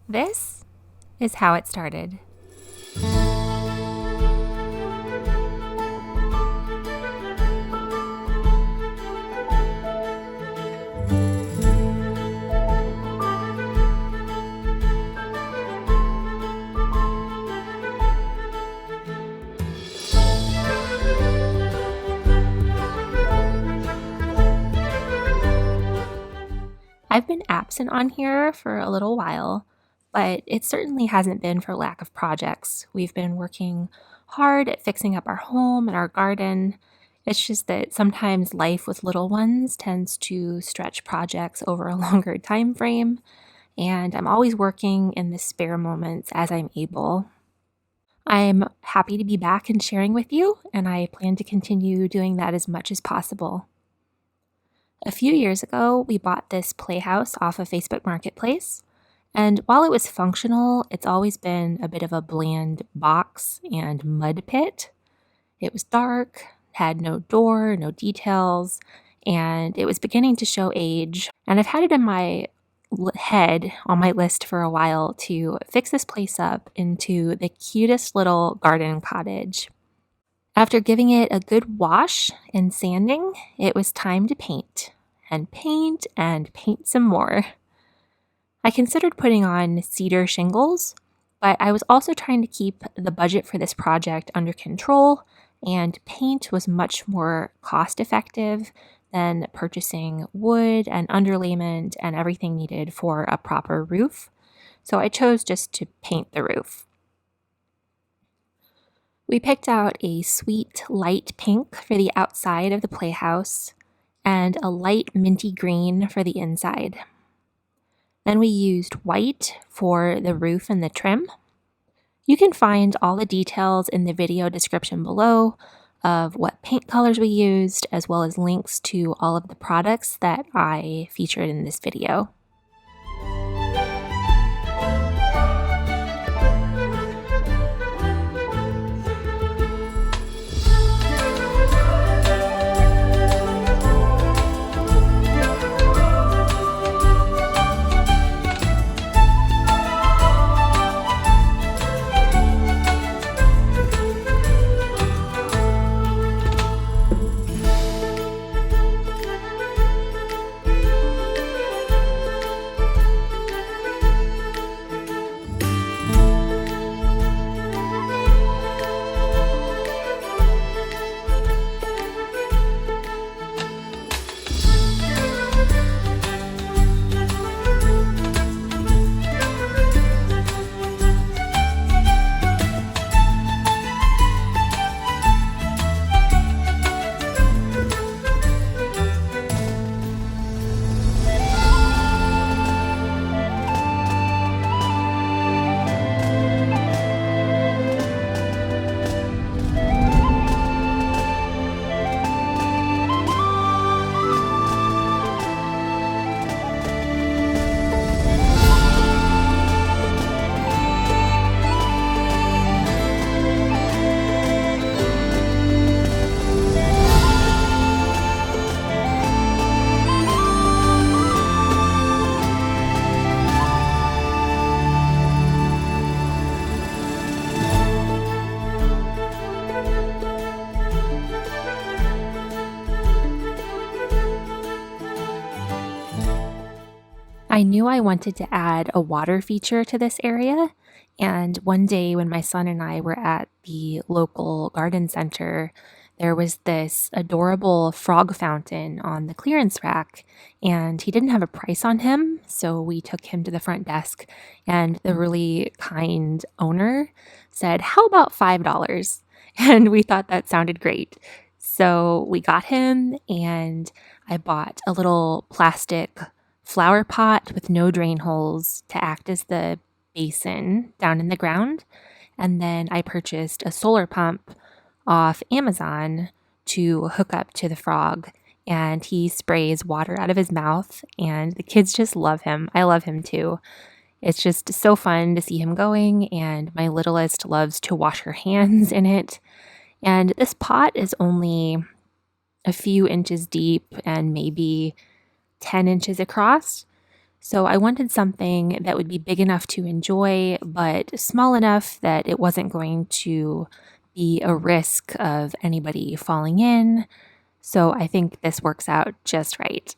This is how it started. I've been absent on here for a little while, but it certainly hasn't been for lack of projects. We've been working hard at fixing up our home and our garden. It's just that sometimes life with little ones tends to stretch projects over a longer time frame, and I'm always working in the spare moments as I'm able. I'm happy to be back and sharing with you, and I plan to continue doing that as much as possible. A few years ago, we bought this Playhouse off of Facebook Marketplace, and while it was functional, it's always been a bit of a bland box and mud pit. It was dark, had no door, no details, and it was beginning to show age. And I've had it in my head on my list for a while to fix this place up into the cutest little garden cottage. After giving it a good wash and sanding, it was time to paint, and paint, and paint some more. I considered putting on cedar shingles, but I was also trying to keep the budget for this project under control, and paint was much more cost-effective than purchasing wood and underlayment and everything needed for a proper roof, so I chose just to paint the roof. We picked out a sweet light pink for the outside of the playhouse and a light minty green for the inside. Then we used white for the roof and the trim. You can find all the details in the video description below of what paint colors we used, as well as links to all of the products that I featured in this video. I knew I wanted to add a water feature to this area, and one day when my son and I were at the local garden center, there was this adorable frog fountain on the clearance rack, and he didn't have a price on him, so we took him to the front desk, and the really kind owner said, "How about $5?" And we thought that sounded great. So we got him, and I bought a little plastic flower pot with no drain holes to act as the basin down in the ground. And then I purchased a solar pump off Amazon to hook up to the frog. And he sprays water out of his mouth, and the kids just love him. I love him too. It's just so fun to see him going, and my littlest loves to wash her hands in it. And this pot is only a few inches deep and maybe 10 inches across. So I wanted something that would be big enough to enjoy, but small enough that it wasn't going to be a risk of anybody falling in. So I think this works out just right.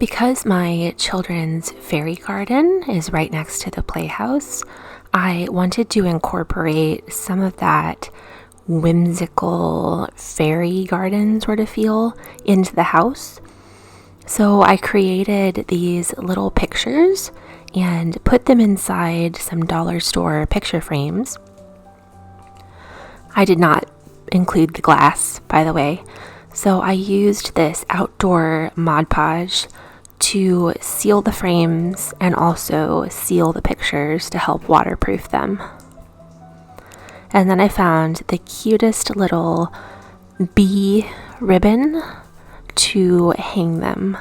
Because my children's fairy garden is right next to the playhouse, I wanted to incorporate some of that whimsical fairy garden sort of feel into the house. So I created these little pictures and put them inside some dollar store picture frames. I did not include the glass, by the way. So I used this outdoor Mod Podge to seal the frames and also seal the pictures to help waterproof them. And then I found the cutest little bee ribbon to hang them.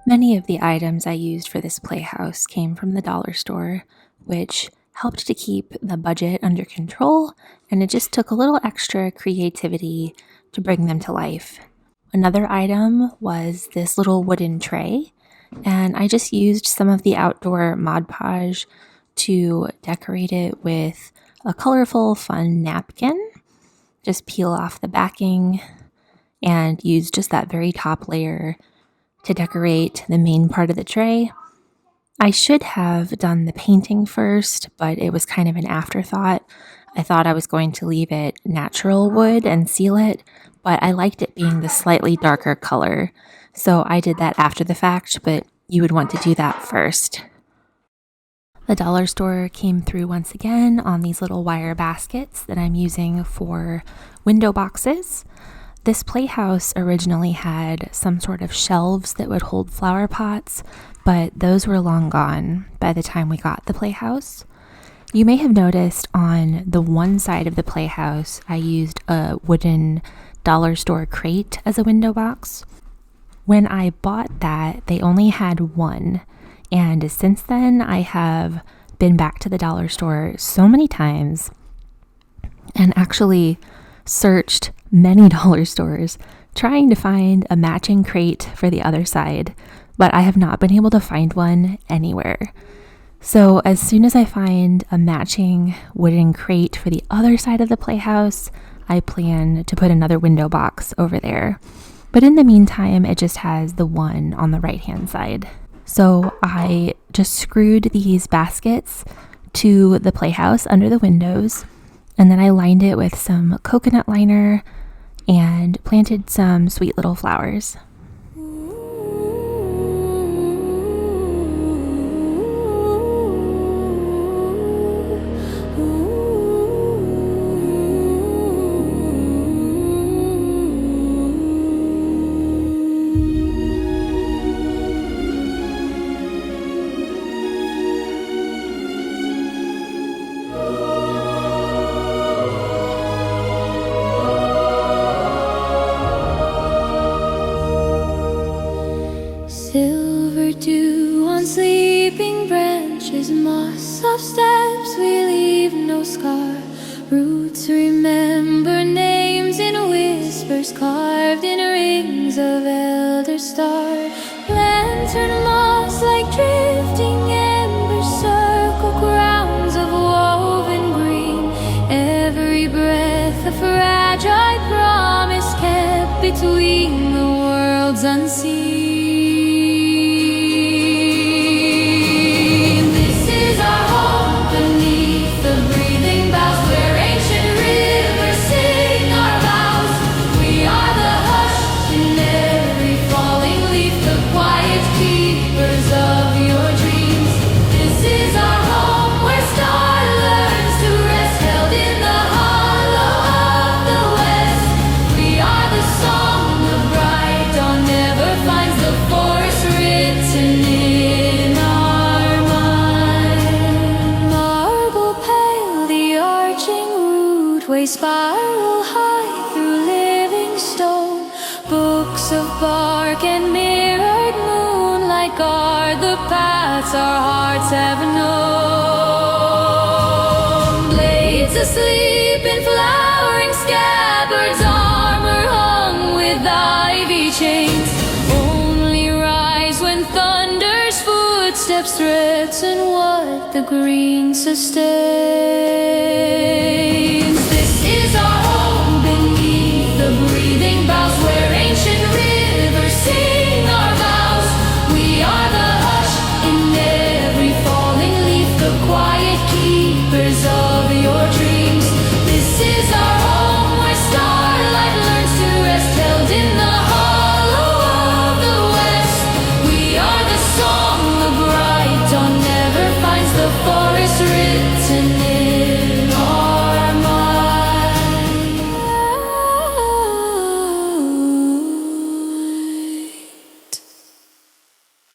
Many of the items I used for this playhouse came from the dollar store, which helped to keep the budget under control, and it just took a little extra creativity to bring them to life. Another item was this little wooden tray, and I just used some of the outdoor Mod Podge to decorate it with a colorful, fun napkin. Just peel off the backing and use just that very top layer to decorate the main part of the tray. I should have done the painting first, but it was kind of an afterthought. I thought I was going to leave it natural wood and seal it, but I liked it being the slightly darker color. So I did that after the fact, but you would want to do that first. The dollar store came through once again on these little wire baskets that I'm using for window boxes. This playhouse originally had some sort of shelves that would hold flower pots, but those were long gone by the time we got the playhouse. You may have noticed on the one side of the playhouse, I used a wooden dollar store crate as a window box. When I bought that, they only had one, and since then I have been back to the dollar store so many times and actually searched many dollar stores trying to find a matching crate for the other side, but I have not been able to find one anywhere. So as soon as I find a matching wooden crate for the other side of the playhouse, I plan to put another window box over there. But in the meantime, it just has the one on the right-hand side. So I just screwed these baskets to the playhouse under the windows, and then I lined it with some coconut liner and planted some sweet little flowers. Silver dew on sleeping branches, moss of steps we leave no scar. Roots remember names in whispers carved in rings of elder star. Lantern moss like drifting embers circle grounds of woven green. Every breath a fragile promise kept between the worlds unseen. Spiral high through living stone, books of bark and mirrored moonlight paths our hearts have known. Blades asleep in flowering scabbards, armor hung with ivy chains. Only rise when thunder's footsteps threaten what the green sustains.